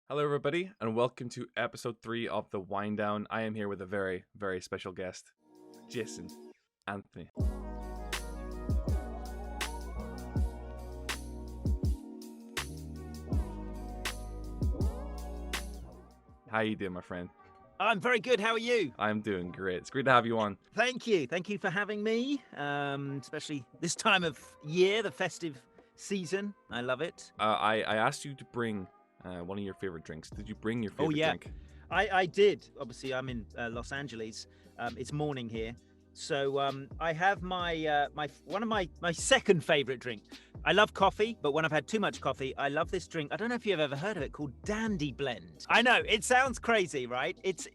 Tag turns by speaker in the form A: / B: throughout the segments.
A: Hello, everybody, and welcome to episode 3 of The Wind Down. I am here with a very, very special guest, Jason Anthony. How you doing, my friend?
B: I'm very good. How are you?
A: I'm doing great. It's great to have you on.
B: Thank you. Thank you for having me, especially this time of year, the festive season. I love it.
A: I asked you to bring one of your favorite drinks. Did you bring your favorite drink?
B: I did. Obviously, I'm in Los Angeles. It's morning here. So I have my one of my second favorite drink. I love coffee, but when I've had too much coffee, I love this drink. I don't know if you've ever heard of it, called Dandy Blend. I know, it sounds crazy, right? It's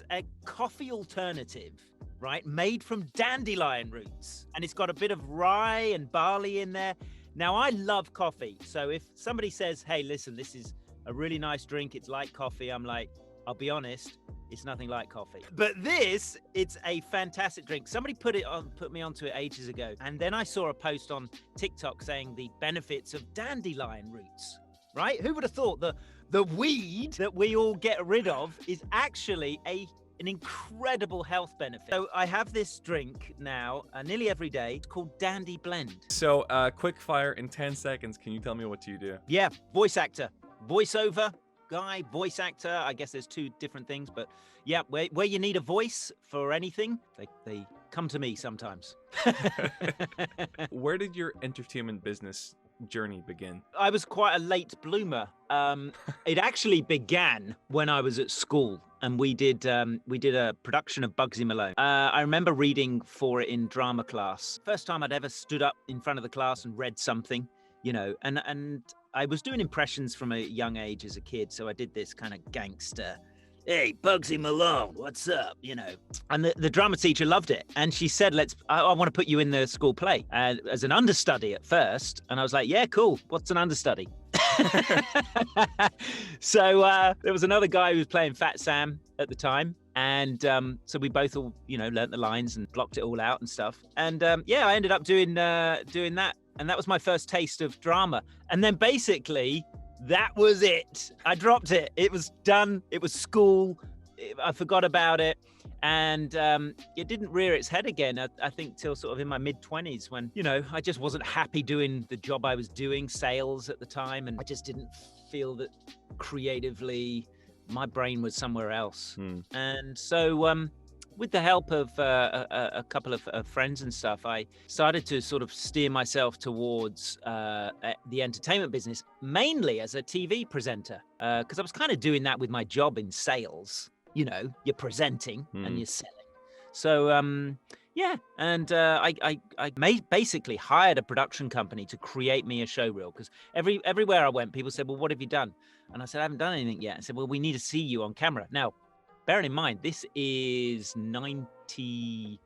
B: a coffee alternative, right? Made from dandelion roots. And it's got a bit of rye and barley in there. Now, I love coffee. So if somebody says, hey, listen, this is a really nice drink, it's like coffee, I'm like, I'll be honest, it's nothing like coffee. But this, it's a fantastic drink. Somebody put me onto it ages ago. And then I saw a post on TikTok saying the benefits of dandelion roots, right? Who would have thought the weed that we all get rid of is actually an incredible health benefit. So I have this drink now nearly every day. It's called Dandy Blend.
A: So, quick fire in 10 seconds. Can you tell me what you do?
B: Yeah, voice actor, voiceover guy, voice actor. I guess there's two different things, but yeah, where you need a voice for anything, they come to me sometimes.
A: Where did your entertainment business journey begin?
B: I was quite a late bloomer. It actually began when I was at school, and we did a production of Bugsy Malone. I remember reading for it in drama class. First time I'd ever stood up in front of the class and read something, you know, and I was doing impressions from a young age as a kid, so I did this kind of gangster, hey, Bugsy Malone, what's up, you know? And the drama teacher loved it, and she said, I want to put you in the school play as an understudy at first. And I was like, yeah, cool, what's an understudy? So there was another guy who was playing Fat Sam at the time, and so we both all, learnt the lines and blocked it all out and stuff. And I ended up doing that. And that was my first taste of drama. And then basically, that was it. I dropped it. It was done. It was school. I forgot about it. And it didn't rear its head again, I think, till sort of in my mid-20s when, I just wasn't happy doing the job I was doing, sales at the time. And I just didn't feel that creatively my brain was somewhere else. And so with the help of a couple of friends and stuff, I started to sort of steer myself towards the entertainment business, mainly as a TV presenter, because I was kind of doing that with my job in sales. You're presenting and you're selling. So, I basically hired a production company to create me a show reel, because everywhere I went, people said, well, what have you done? And I said, I haven't done anything yet. I said, well, we need to see you on camera. Now, bearing in mind, this is 98.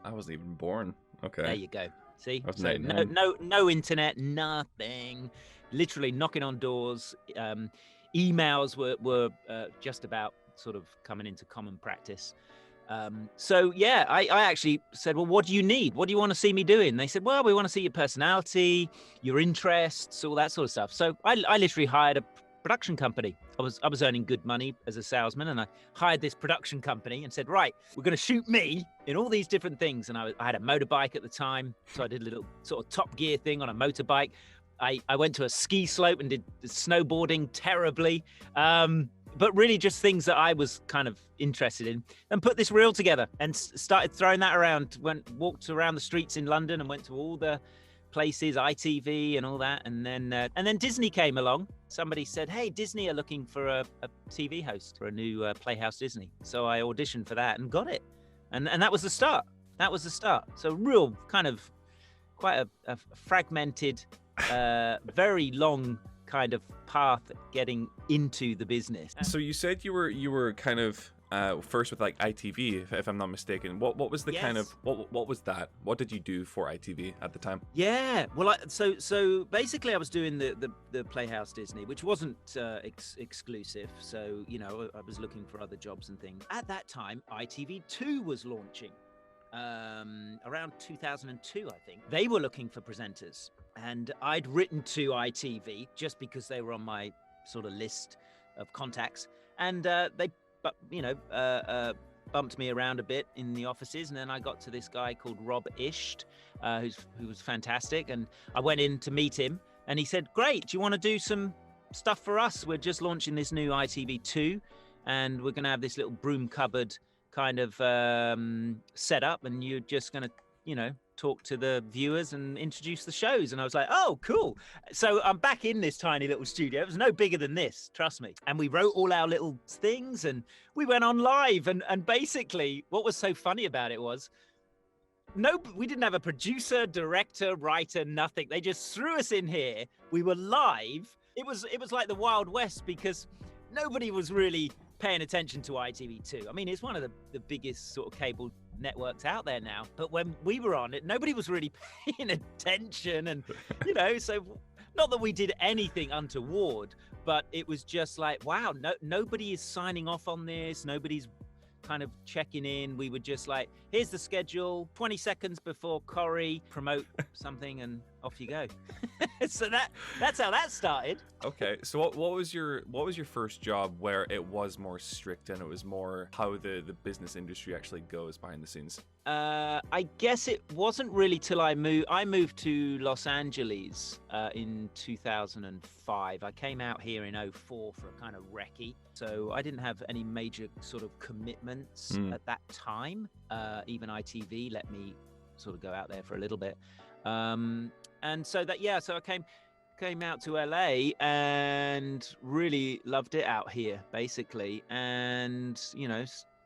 A: I wasn't even born. Okay.
B: There you go. See?
A: So
B: no internet, nothing. Literally knocking on doors. Emails were just about sort of coming into common practice. I actually said, well, what do you need? What do you want to see me doing? They said, well, we want to see your personality, your interests, all that sort of stuff. So I literally hired a production company. I was earning good money as a salesman, and I hired this production company and said, right, we're going to shoot me in all these different things. And I had a motorbike at the time, so I did a little sort of Top Gear thing on a motorbike. I went to a ski slope and did snowboarding terribly, but really just things that I was kind of interested in, and put this reel together and started throwing that around. Walked around the streets in London and went to all the places, ITV and all that, and then Disney came along. Somebody said, hey, Disney are looking for a TV host for a new Playhouse Disney. So I auditioned for that and got it, and that was the start. So real kind of quite a fragmented, very long kind of path getting into the business.
A: So you said you were kind of first with like ITV, if I'm not mistaken. What was the kind of what was that? What did you do for ITV at the time?
B: Yeah, well, so basically, I was doing the Playhouse Disney, which wasn't exclusive. So I was looking for other jobs and things. At that time, ITV2 was launching. Around 2002, I think. They were looking for presenters, and I'd written to ITV just because they were on my sort of list of contacts, and they, bumped me around a bit in the offices, and then I got to this guy called Rob Isht, who was fantastic, and I went in to meet him, and he said, "Great, do you want to do some stuff for us? We're just launching this new ITV2, and we're going to have this little broom cupboard kind of setup, and you're just going to, talk to the viewers and introduce the shows." And I was like, "Oh, cool." So I'm back in this tiny little studio. It was no bigger than this, trust me. And we wrote all our little things, and we went on live. And basically what was so funny about it was, we didn't have a producer, director, writer, nothing. They just threw us in here. We were live. It was like the Wild West, because nobody was really paying attention to ITV2. I mean, it's one of the biggest sort of cable networks out there now. But when we were on it, nobody was really paying attention. And, so not that we did anything untoward, but it was just like, wow, nobody is signing off on this. Nobody's kind of checking in. We were just like, here's the schedule, 20 seconds before Corrie, promote something, and off you go. So that's how that started.
A: Okay, so what was your first job where it was more strict and it was more how the business industry actually goes behind the scenes?
B: I guess it wasn't really till I moved to Los Angeles in 2005. I came out here in 2004 for a kind of recce, so I didn't have any major sort of commitments at that time. Even ITV let me sort of go out there for a little bit. And so I came out to LA and really loved it out here, basically. And,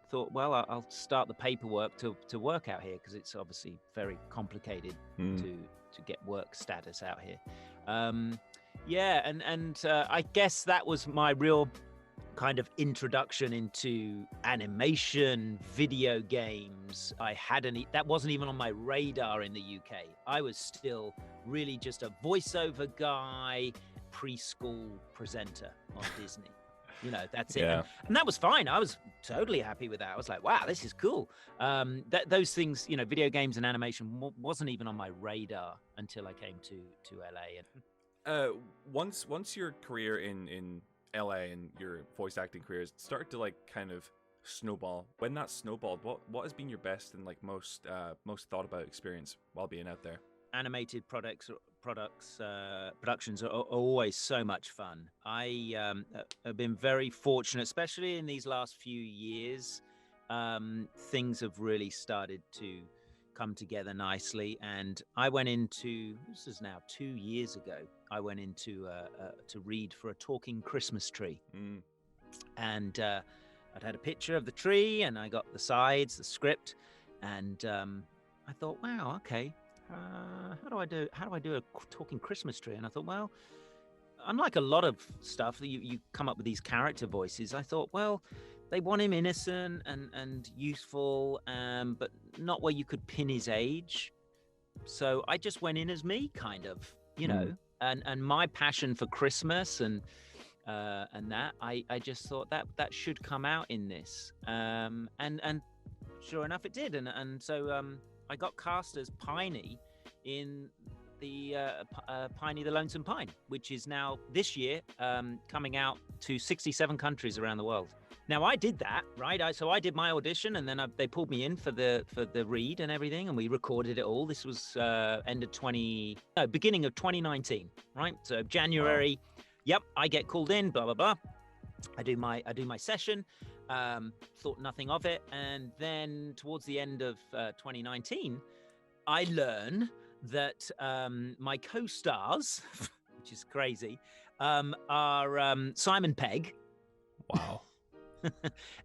B: thought, well, I'll start the paperwork to work out here, because it's obviously very complicated to get work status out here. I guess that was my real kind of introduction into animation, video games. That wasn't even on my radar in the UK. I was still really just a voiceover guy, preschool presenter on Disney. That's it.
A: Yeah.
B: And that was fine. I was totally happy with that. I was like, wow, this is cool. Those things, video games and animation wasn't even on my radar until I came to LA.
A: Once your career in LA and your voice acting careers started to kind of snowball, when that snowballed, what has been your best and most thought about experience while being out there?
B: Animated productions are always so much fun. I have been very fortunate, especially in these last few years. Things have really started to come together nicely, and I went into, this is now 2 years ago, I went into to read for a talking Christmas tree. And I'd had a picture of the tree, and I got the sides, the script, and I thought, wow, okay, how do I do a talking Christmas tree? And I thought, well, unlike a lot of stuff that you come up with these character voices, I thought, well, they want him innocent and youthful, but not where you could pin his age. So I just went in as me, kind of, and my passion for Christmas and that, I just thought that should come out in this. And sure enough, it did. And so I got cast as Piney in the Piney the Lonesome Pine, which is now this year coming out to 67 countries around the world. Now, I did that, right? So I did my audition, and then they pulled me in for the read and everything, and we recorded it all. This was beginning of 2019, right? So January. Wow. Yep, I get called in, blah blah blah. I do my session. Thought nothing of it, and then towards the end of 2019, I learn that my co-stars, which is crazy, are Simon Pegg.
A: Wow.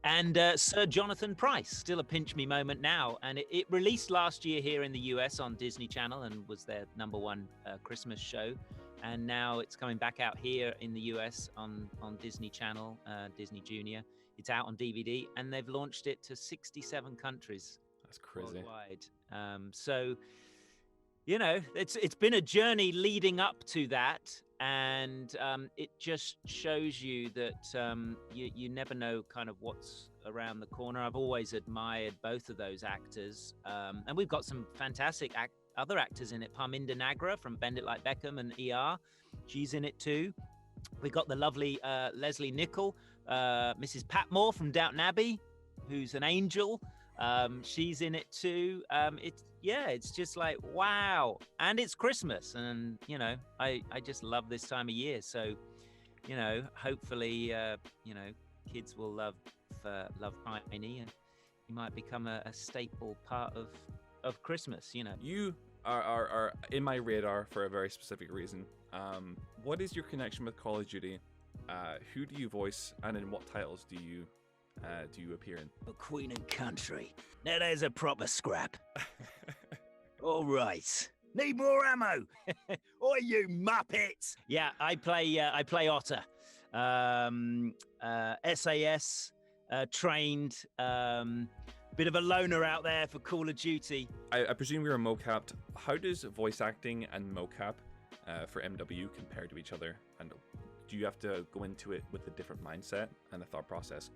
B: And Sir Jonathan Pryce, still a pinch me moment now. And it released last year here in the US on Disney Channel and was their #1 Christmas show. And now it's coming back out here in the US on Disney Channel, Disney Junior. It's out on DVD, and they've launched it to 67 countries.
A: That's crazy.
B: Worldwide. So, it's been a journey leading up to that. And it just shows you that you never know kind of what's around the corner. I've always admired both of those actors. And we've got some fantastic other actors in it. Parminder Nagra from Bend It Like Beckham and ER. She's in it too. We got the lovely Leslie Nichol, Mrs. Patmore from Downton Abbey, who's an angel. She's in it too. It's just like, wow. And it's Christmas, and I just love this time of year. So hopefully kids will love Piney, and he might become a staple part of Christmas.
A: You are in my radar for a very specific reason. What is your connection with Call of Duty? Who do you voice, and in what titles do you appear in?
B: For Queen and Country. Now there's a proper scrap. All right. Need more ammo. Oi, you muppets. Yeah, I play Otter. SAS, trained, bit of a loner out there for Call of Duty.
A: I presume you're a Mocap. How does voice acting and Mocap for MW compare to each other? And do you have to go into it with a different mindset and a thought process,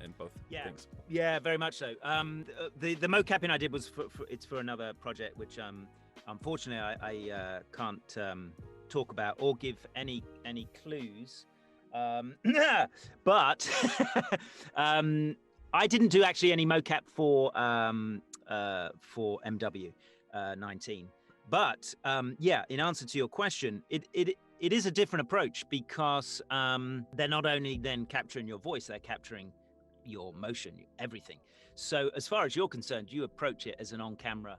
A: in both things?
B: Yeah, very much so. The Mocapping I did was for another project, which unfortunately I can't talk about or give any clues. But I didn't do actually any mocap for MW 19. But in answer to your question, it is a different approach, because they're not only then capturing your voice, they're capturing your motion, everything. So as far as you're concerned, you approach it as an on-camera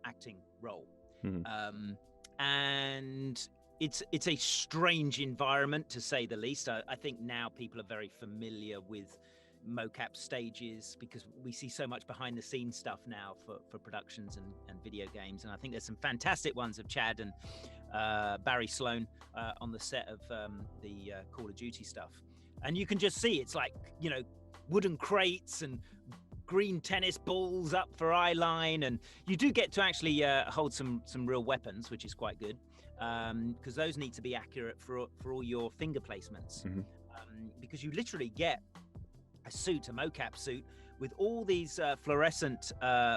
B: acting role.
A: Mm-hmm.
B: And it's a strange environment, to say the least. I think now people are very familiar with mocap stages, because we see so much behind the scenes stuff now for productions and video games. And I think there's some fantastic ones of Chad and Barry Sloan on the set of the Call of Duty stuff. And you can just see it's like, wooden crates and green tennis balls up for eye line. And you do get to actually hold some real weapons, which is quite good, because those need to be accurate for all your finger placements.
A: Mm-hmm.
B: Because you literally get a mocap suit with all these fluorescent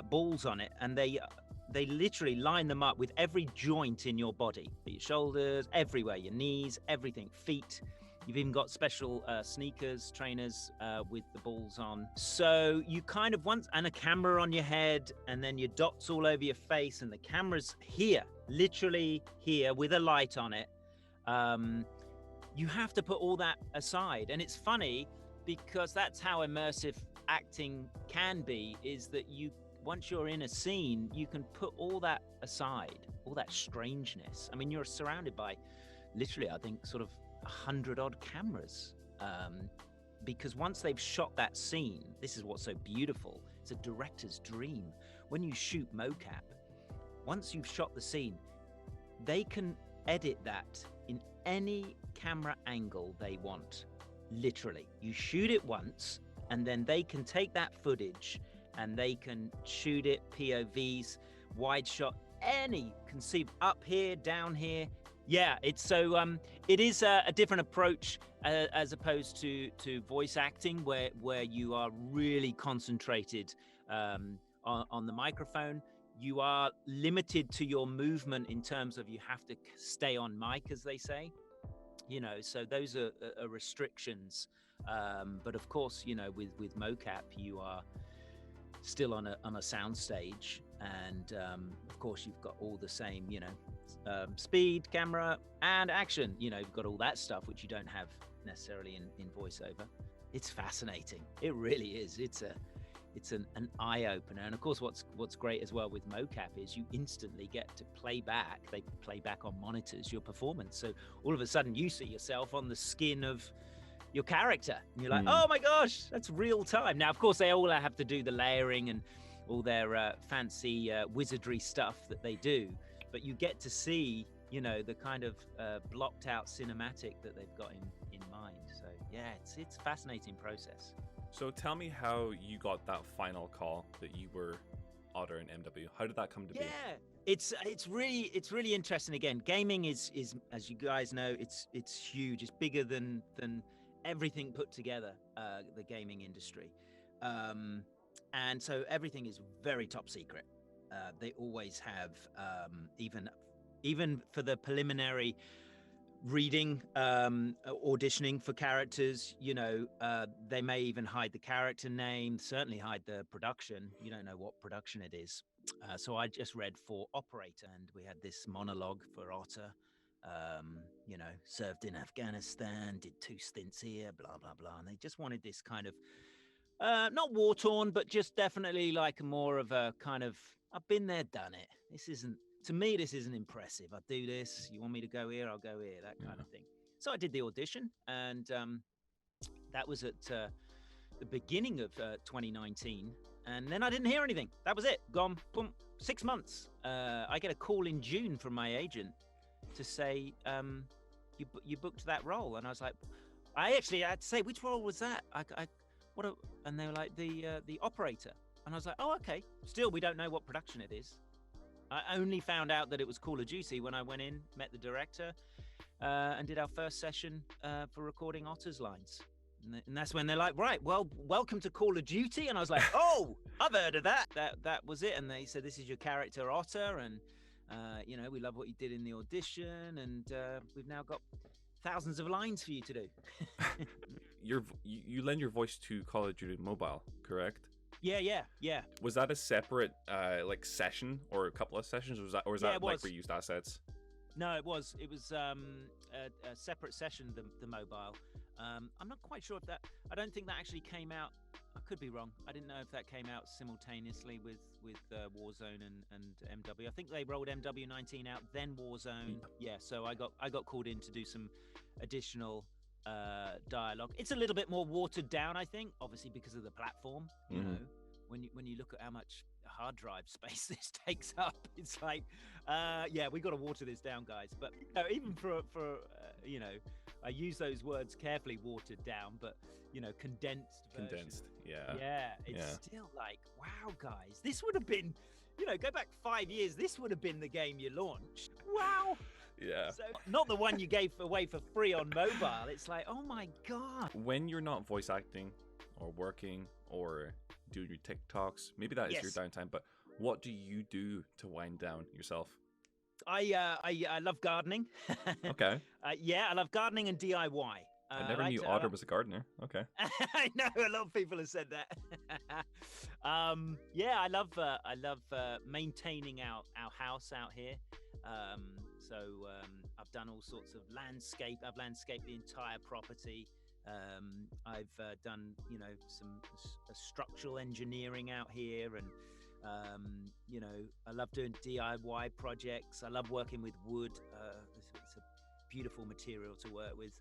B: balls on it, and they literally line them up with every joint in your body, your shoulders, everywhere, your knees, everything, feet. You've even got special sneakers, trainers with the balls on. So you kind of and a camera on your head, and then your dots all over your face, and the camera's here, literally here with a light on it. You have to put all that aside. And it's funny, because that's how immersive acting can be, is that once you're in a scene, you can put all that aside, all that strangeness. I mean, you're surrounded by literally, I think, sort of 100 odd cameras, because once they've shot that scene, this is what's so beautiful. It's a director's dream. When you shoot mocap, once you've shot the scene, they can edit that in any camera angle they want. Literally, you shoot it once, and then they can take that footage and they can shoot it POVs, wide shot, any conceive, up here, down here. Yeah, it's so it is a different approach as opposed to voice acting, where you are really concentrated on the microphone. You are limited to your movement in terms of you have to stay on mic, as they say. So those are restrictions. But of course, with mocap, you are still on a sound stage, and of course you've got all the same, speed, camera, and action. You've got all that stuff which you don't have necessarily in voiceover. It's fascinating. It really is. It's an eye opener. And of course, what's great as well with mocap is you instantly get to play back. They play back on monitors your performance. So all of a sudden you see yourself on the skin of your character, and you're like, oh my gosh, that's real time. Now, of course, they all have to do the layering and all their fancy wizardry stuff that they do, but you get to see, the kind of blocked out cinematic that they've got in mind. So yeah, it's a fascinating process.
A: So tell me how you got that final call that you were Otter in MW. How did that come to be?
B: Yeah, it's really interesting. Again, gaming is as you guys know, it's huge. It's bigger than everything put together. The gaming industry, and so everything is very top secret. They always have, even for the preliminary reading, auditioning for characters. They may even hide the character name, certainly hide the production. You don't know what production it is. So I just read for Operator, and we had this monologue for Otter. Served in Afghanistan, did 2 stints here, blah blah blah, and they just wanted this kind of not war torn, but just definitely like more of a kind of, I've been there, done it. This isn't impressive. I do this. You want me to go here? I'll go here. That kind of thing. So I did the audition, and that was at the beginning of 2019. And then I didn't hear anything. That was it. Gone. Boom. 6 months. I get a call in June from my agent to say, you booked that role. And I was like, I actually had to say, which role was that? And they were like, the Operator. And I was like, oh, okay. Still, we don't know what production it is. I only found out that it was Call of Duty when I went in, met the director, and did our first session for recording Otter's lines. And that's when they're like, right, well, welcome to Call of Duty. And I was like, oh, I've heard of that. That was it. And they said, this is your character, Otter. And, we love what you did in the audition. And we've now got thousands of lines for you to do.
A: You lend your voice to Call of Duty Mobile, correct?
B: Yeah.
A: Was that a separate session or a couple of sessions? Or was that like reused assets?
B: No, it was a separate session, the mobile. I'm not quite sure if that. I don't think that actually came out. I could be wrong. I didn't know if that came out simultaneously with Warzone and MW. I think they rolled MW19 out, then Warzone. Yeah, so I got called in to do some additional dialogue. It's a little bit more watered down, I think, obviously because of the platform. You know, when you look at how much hard drive space this takes up, it's like, we got to water this down, guys. But even for I use those words carefully, watered down, but condensed version.
A: Condensed,
B: it's still like, wow, guys, this would have been, go back 5 years, this would have been the game you launched. Wow.
A: Yeah.
B: So not the one you gave away for free on mobile. It's like, oh my God.
A: When you're not voice acting or working or doing your TikToks, maybe that is your downtime, but what do you do to wind down yourself?
B: I love gardening.
A: Okay.
B: I love gardening and DIY.
A: I never knew Otter was a gardener. Okay.
B: I know a lot of people have said that. I love maintaining our house out here. So I've done all sorts of landscape. I've landscaped the entire property. I've done some structural engineering out here, and I love doing DIY projects. I love working with wood. It's a beautiful material to work with.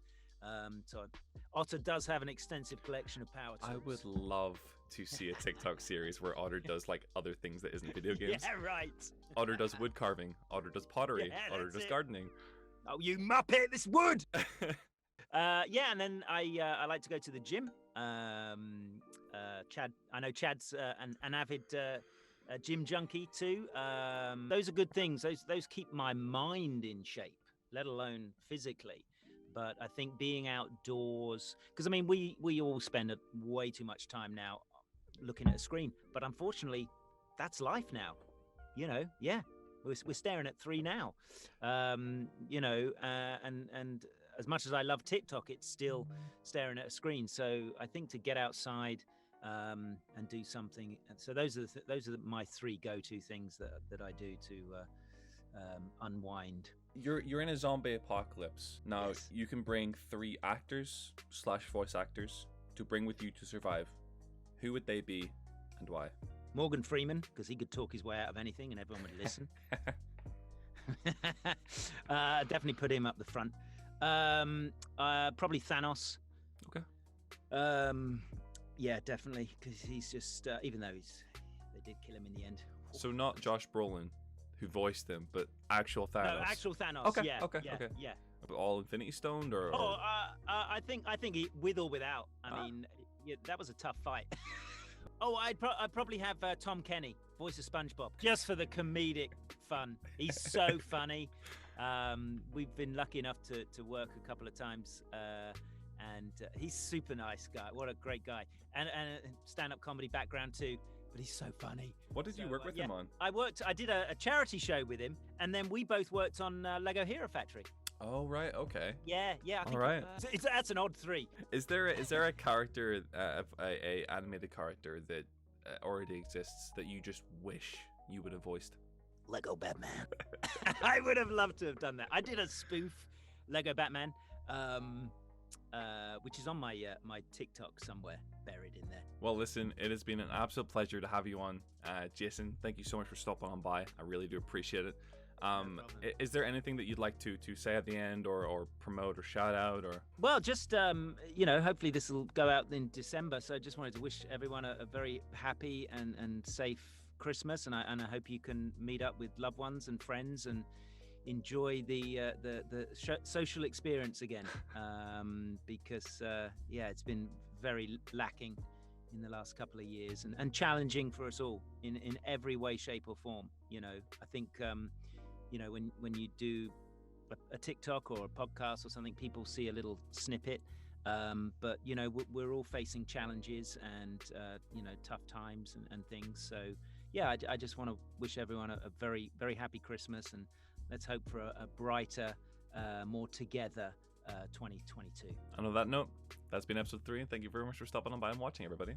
B: So Otter does have an extensive collection of power tools.
A: I would love to see a TikTok series where Otter does like other things that isn't video games.
B: Yeah, right.
A: Otter does wood carving. Otter does pottery. Otter does gardening.
B: Oh, you muppet! This wood. And then I like to go to the gym. Chad, I know Chad's an avid gym junkie too. Those are good things. Those keep my mind in shape, let alone physically. But I think being outdoors, because I mean, we all spend way too much time now looking at a screen. But unfortunately, that's life now. We're staring at 3 now. And as much as I love TikTok, it's still staring at a screen. So I think to get outside and do something. So those are my 3 go-to things that I do to unwind.
A: You're in a zombie apocalypse now. Yes. You can bring 3 actors / voice actors to bring with you to survive. Who would they be, and why? Morgan
B: Freeman, because he could talk his way out of anything and everyone would listen. Definitely put him up the front. Probably Thanos.
A: Okay.
B: Yeah, definitely, because he's just even though they did kill him in the end.
A: So not Josh Brolin, who voiced him, but actual Thanos.
B: No, actual Thanos.
A: Okay.
B: Yeah.
A: But all Infinity Stoned, or?
B: Oh, I think he, with or without. I mean, that was a tough fight. I'd probably have Tom Kenny, voice of SpongeBob, just for the comedic fun. He's so funny. We've been lucky enough to work a couple of times, and he's super nice guy. What a great guy, and a stand-up comedy background too. But he's so funny.
A: What did you work with him on?
B: I did a charity show with him, and then we both worked on Lego Hero Factory.
A: Oh right, okay.
B: Yeah, I think
A: All right.
B: that's an odd 3.
A: Is there a character, a animated character that already exists that you just wish you would have voiced?
B: Lego Batman. I would have loved to have done that. I did a spoof Lego Batman, which is on my my TikTok somewhere, buried in there.
A: Well, listen, it has been an absolute pleasure to have you on, Jason. Thank you so much for stopping on by. I really do appreciate it. Is there anything that you'd like to say at the end, or promote, or shout out, or?
B: Well, just hopefully this will go out in December. So I just wanted to wish everyone a very happy and safe Christmas, and I hope you can meet up with loved ones and friends and enjoy the social experience again, because it's been very lacking in the last couple of years, and challenging for us all in every way, shape, or form. I think when you do a TikTok or a podcast or something, people see a little snippet, but we're all facing challenges and tough times and things. So yeah, I just want to wish everyone a very, very happy Christmas, and let's hope for a brighter, more together 2022.
A: And on that note, that's been episode 3. Thank you very much for stopping on by and watching, everybody.